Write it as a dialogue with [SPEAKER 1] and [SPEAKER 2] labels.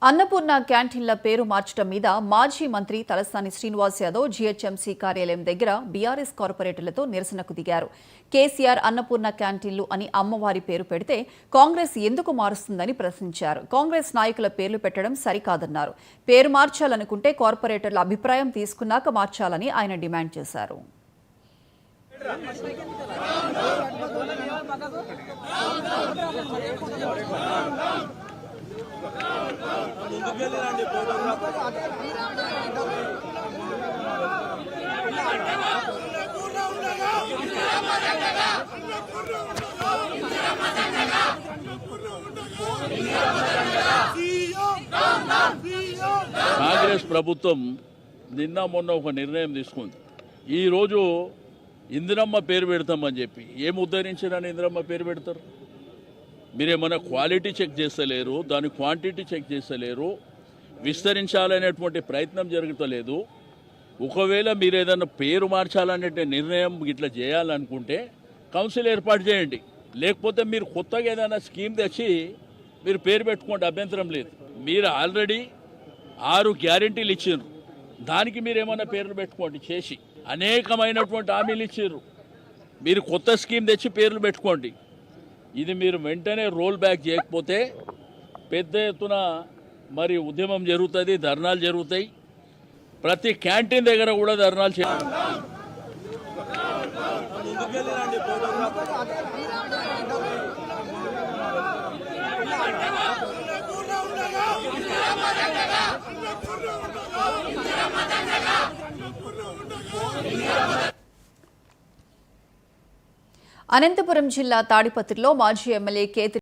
[SPEAKER 1] అన్నపూర్ణ క్యాంటీన్ల పేరు మార్చడం మీద మాజీ మంత్రి తలసాని శ్రీనివాస్ యాదవ్ జీహెచ్ఎంసీ కార్యాలయం దగ్గర బీఆర్ఎస్ కార్పొరేటర్లతో నిరసనకు దిగారు. కేసీఆర్ అన్నపూర్ణ క్యాంటీన్లు అని అమ్మవారి పేరు పెడితే కాంగ్రెస్ ఎందుకు మారుస్తుందని ప్రశ్నించారు. కాంగ్రెస్ నాయకుల పేర్లు పెట్టడం సరికాదన్నారు. పేరు మార్చాలనుకుంటే కార్పొరేటర్ల అభిప్రాయం తీసుకున్నాక మార్చాలని ఆయన డిమాండ్ చేశారు.
[SPEAKER 2] కాంగ్రెస్ ప్రభుత్వం నిన్న మొన్న ఒక నిర్ణయం తీసుకుంది. ఈరోజు ఇందిరమ్మ పేరు పెడతామని చెప్పి ఏం ఉద్ధరించారని ఇందిరమ్మ పేరు పెడతారు? మీరేమన్నా క్వాలిటీ చెక్ చేస్తలేరు, దాని క్వాంటిటీ చెక్ చేస్తలేరు, విస్తరించాలనేటువంటి ప్రయత్నం జరుగుతలేదు. ఒకవేళ మీరు ఏదైనా పేరు మార్చాలనే నిర్ణయం ఇట్లా చేయాలనుకుంటే కౌన్సిల్ ఏర్పాటు చేయండి. లేకపోతే మీరు కొత్తగా ఏదైనా స్కీమ్ తెచ్చి మీరు పేరు పెట్టుకోండి, అభ్యంతరం లేదు. మీరు ఆల్రెడీ 6 గ్యారెంటీలు ఇచ్చారు, దానికి మీరు ఏమైనా పేర్లు పెట్టుకోండి. చేసి అనేకమైనటువంటి హామీలు ఇచ్చారు, మీరు కొత్త స్కీమ్ తెచ్చి పేర్లు పెట్టుకోండి. ఇది మీరు వెంటనే రోల్ బ్యాక్ చేయకపోతే పెద్ద ఎత్తున మరి ఉద్యమం జరుగుతుంది, ధర్నాలు జరుగుతాయి. ప్రతి క్యాంటీన్ దగ్గర కూడా ధర్నాలు చేయాలి.
[SPEAKER 1] అనంతపురం జిల్లా తాడిపత్రిలో మాజీ ఎమ్మెల్యే కె